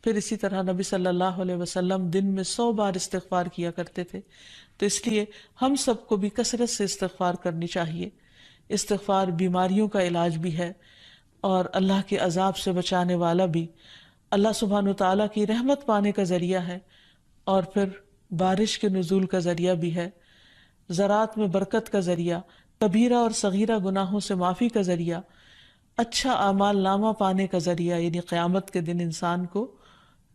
پھر اسی طرح نبی صلی اللہ علیہ وسلم دن میں 100 بار استغفار کیا کرتے تھے. تو اس لیے ہم سب کو بھی کثرت سے استغفار کرنی چاہیے. استغفار بیماریوں کا علاج بھی ہے اور اللہ کے عذاب سے بچانے والا بھی، اللہ سبحانہ وتعالیٰ کی رحمت پانے کا ذریعہ ہے، اور پھر بارش کے نزول کا ذریعہ بھی ہے، زراعت میں برکت کا ذریعہ، کبیرہ اور صغیرہ گناہوں سے معافی کا ذریعہ، اچھا اعمال نامہ پانے کا ذریعہ، یعنی قیامت کے دن انسان کو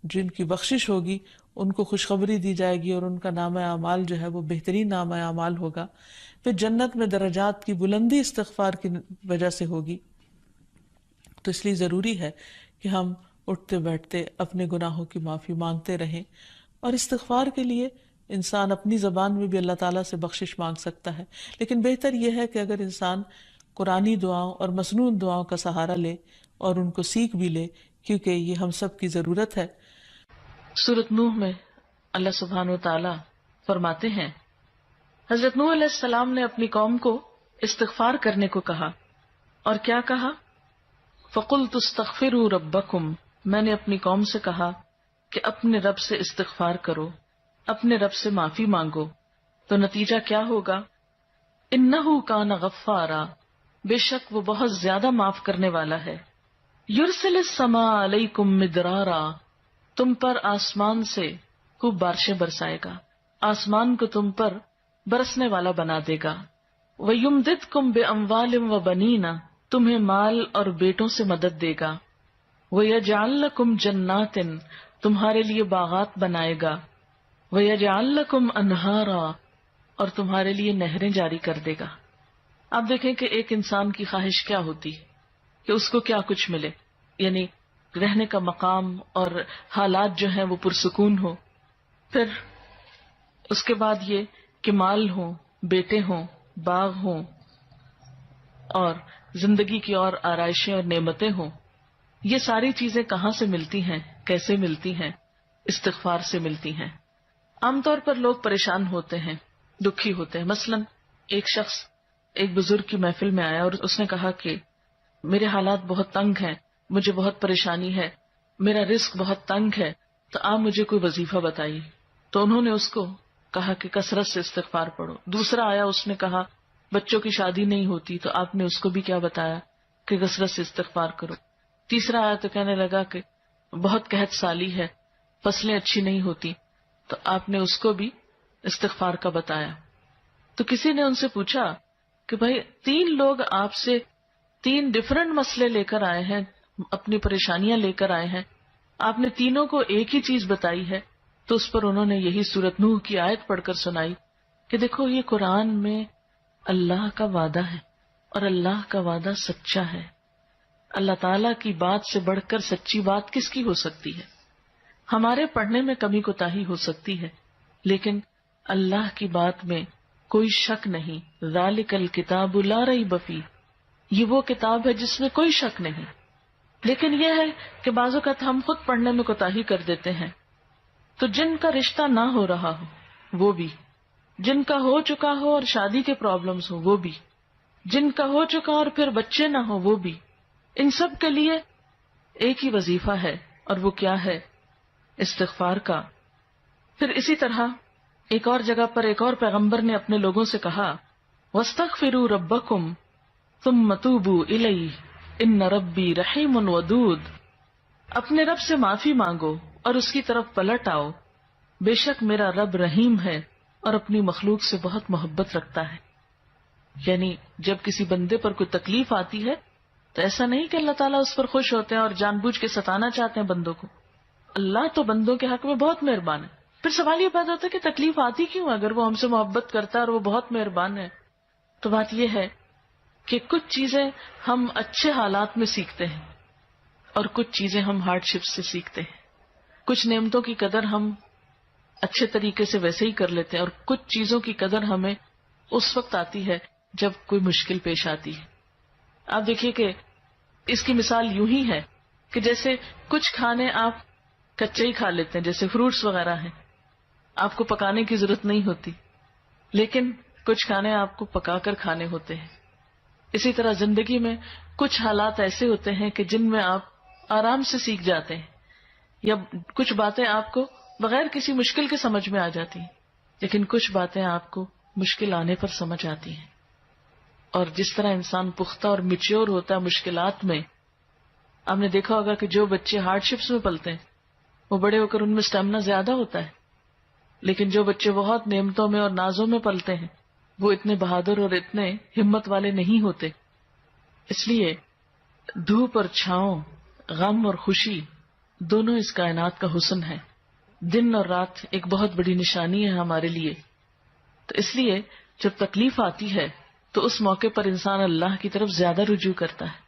جن کی بخشش ہوگی ان کو خوشخبری دی جائے گی اور ان کا نامہ اعمال جو ہے وہ بہترین نامہ اعمال ہوگا. پھر جنت میں درجات کی بلندی استغفار کی وجہ سے ہوگی. تو اس لیے ضروری ہے کہ ہم اٹھتے بیٹھتے اپنے گناہوں کی معافی مانگتے رہیں، اور استغفار کے لیے انسان اپنی زبان میں بھی اللہ تعالیٰ سے بخشش مانگ سکتا ہے، لیکن بہتر یہ ہے کہ اگر انسان قرآنی دعاؤں اور مسنون دعاؤں کا سہارا لے اور ان کو سیکھ بھی لے، کیونکہ یہ ہم سب کی ضرورت ہے. سورۃ نوح میں اللہ سبحانہ وتعالیٰ فرماتے ہیں، حضرت نوح علیہ السلام نے اپنی قوم کو استغفار کرنے کو کہا، اور کیا کہا؟ فَقُلْتُ اسْتَغْفِرُوا رَبَّكُمْ، میں نے اپنی قوم سے کہا کہ اپنے رب سے استغفار کرو، اپنے رب سے معافی مانگو. تو نتیجہ کیا ہوگا؟ اِنَّهُ كَانَ غَفَّارًا، بے شک وہ بہت زیادہ معاف کرنے والا ہے. يُرْسِلِ السَّمَاءَ عَلَيْكُمْ مِدْرَارًا، تم پر آسمان سے خوب بارشیں برسائے گا، آسمان کو تم پر برسنے والا بنا دے گا. وَيُمْدِدْكُمْ بِأَمْوَالٍ وَبَنِينَ، تمہیں مال اور بیٹوں سے مدد دے گا. وَيَجْعَلْ لَكُمْ جَنَّاتٍ، تمہارے لیے باغات بنائے گا. وَيَجْعَلْ لَكُمْ أَنْهَارًا، اور تمہارے لیے نہریں جاری کر دے گا. آپ دیکھیں کہ ایک انسان کی خواہش کیا ہوتی ہے کہ اس کو کیا کچھ ملے، یعنی رہنے کا مقام اور حالات جو ہیں وہ پرسکون ہو. پھر اس کے بعد یہ کہ مال ہوں، بیٹے ہوں، باغ ہوں، اور زندگی کی اور آرائشیں اور نعمتیں ہوں. یہ ساری چیزیں کہاں سے ملتی ہیں، کیسے ملتی ہیں؟ استغفار سے ملتی ہیں. عام طور پر لوگ پریشان ہوتے ہیں، دکھی ہوتے ہیں. مثلا ایک شخص ایک بزرگ کی محفل میں آیا اور اس نے کہا کہ میرے حالات بہت تنگ ہیں، مجھے بہت پریشانی ہے، میرا رزق بہت تنگ ہے، تو آپ مجھے کوئی وظیفہ بتائیے. تو انہوں نے اس کو کہا کہ کثرت سے استغفار پڑھو. دوسرا آیا، اس نے کہا بچوں کی شادی نہیں ہوتی، تو آپ نے اس کو بھی کیا بتایا کہ کثرت سے استغفار کرو. تیسرا آیا تو کہنے لگا کہ بہت قحط سالی ہے، فصلیں اچھی نہیں ہوتی، تو آپ نے اس کو بھی استغفار کا بتایا. تو کسی نے ان سے پوچھا کہ بھائی 3 لوگ آپ سے 3 ڈفرنٹ مسئلے لے کر آئے ہیں، اپنی پریشانیاں لے کر آئے ہیں، آپ نے تینوں کو ایک ہی چیز بتائی ہے. تو اس پر انہوں نے یہی سورۃ نوح کی آیت پڑھ کر سنائی کہ دیکھو یہ قرآن میں اللہ کا وعدہ ہے، اور اللہ کا وعدہ سچا ہے. اللہ تعالیٰ کی بات سے بڑھ کر سچی بات کس کی ہو سکتی ہے؟ ہمارے پڑھنے میں کمی کوتاہی ہو سکتی ہے، لیکن اللہ کی بات میں کوئی شک نہیں. ذالک الکتاب لا ریب فیہ، یہ وہ کتاب ہے جس میں کوئی شک نہیں. لیکن یہ ہے کہ بعض اوقات ہم خود پڑھنے میں کوتاہی کر دیتے ہیں. تو جن کا رشتہ نہ ہو رہا ہو وہ بھی، جن کا ہو چکا ہو اور شادی کے پرابلمز ہو وہ بھی، جن کا ہو چکا اور پھر بچے نہ ہو وہ بھی، ان سب کے لیے ایک ہی وظیفہ ہے، اور وہ کیا ہے؟ استغفار کا. پھر اسی طرح ایک اور جگہ پر ایک اور پیغمبر نے اپنے لوگوں سے کہا وَاسْتَغْفِرُوا رَبَّكُمْ ثُمَّ تُوبُوا إِلَيْهِ إِنَّ رَبِّي رَحِيمٌ وَدُودٌ، اپنے رب سے معافی مانگو اور اس کی طرف پلٹ آؤ، بے شک میرا رب رحیم ہے اور اپنی مخلوق سے بہت محبت رکھتا ہے. یعنی جب کسی بندے پر کوئی تکلیف آتی ہے تو ایسا نہیں کہ اللہ تعالیٰ اس پر خوش ہوتے ہیں اور جان بوجھ کے ستانا چاہتے ہیں بندوں کو. اللہ تو بندوں کے حق میں بہت مہربان ہے. پھر سوال یہ پیدا ہوتا ہے کہ تکلیف آتی کیوں؟ اگر وہ ہم سے محبت کرتا ہے اور وہ بہت مہربان ہے. تو بات یہ ہے کہ کچھ چیزیں ہم اچھے حالات میں سیکھتے ہیں اور کچھ چیزیں ہم ہارڈ شپ سے سیکھتے ہیں. کچھ نعمتوں کی قدر ہم اچھے طریقے سے ویسے ہی کر لیتے ہیں، اور کچھ چیزوں کی قدر ہمیں اس وقت آتی ہے جب کوئی مشکل پیش آتی ہے. آپ دیکھیے کہ اس کی مثال یوں ہی ہے کہ جیسے کچھ کھانے آپ کچے ہی کھا لیتے ہیں، جیسے فروٹس وغیرہ ہیں، آپ کو پکانے کی ضرورت نہیں ہوتی، لیکن کچھ کھانے آپ کو پکا کر کھانے ہوتے ہیں. اسی طرح زندگی میں کچھ حالات ایسے ہوتے ہیں کہ جن میں آپ آرام سے سیکھ جاتے ہیں، یا کچھ باتیں آپ کو بغیر کسی مشکل کے سمجھ میں آ جاتی ہیں، لیکن کچھ باتیں آپ کو مشکل آنے پر سمجھ آتی ہیں. اور جس طرح انسان پختہ اور میچیور ہوتا ہے مشکلات میں، آپ نے دیکھا ہوگا کہ جو بچے ہارڈ شپس میں پلتے ہیں وہ بڑے ہو کر ان میں اسٹیمنا زیادہ ہوتا ہے، لیکن جو بچے بہت نعمتوں میں اور نازوں میں پلتے ہیں وہ اتنے بہادر اور اتنے ہمت والے نہیں ہوتے. اس لیے دھوپ اور چھاؤں، غم اور خوشی، دونوں اس کائنات کا حسن ہے. دن اور رات ایک بہت بڑی نشانی ہے ہمارے لیے. تو اس لیے جب تکلیف آتی ہے تو اس موقع پر انسان اللہ کی طرف زیادہ رجوع کرتا ہے،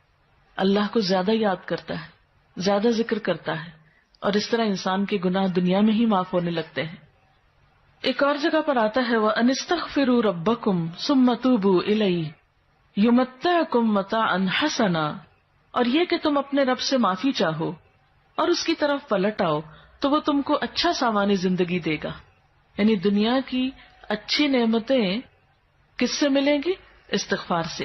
اللہ کو زیادہ یاد کرتا ہے، زیادہ ذکر کرتا ہے، اور اس طرح انسان کے گناہ دنیا میں ہی معاف ہونے لگتے ہیں. ایک اور جگہ پر آتا ہے وَأَنِ اسْتَغْفِرُوا رَبَّكُمْ ثُمَّ تُوبُوا إِلَيْهِ يُمَتِّعْكُمْ مَتَاعًا حَسَنًا، اور یہ کہ تم اپنے رب سے معافی چاہو اور اس کی طرف پلٹ آؤ تو وہ تم کو اچھا ساوانی زندگی دے گا. یعنی دنیا کی اچھی نعمتیں کس سے ملیں گی؟ استغفار سے.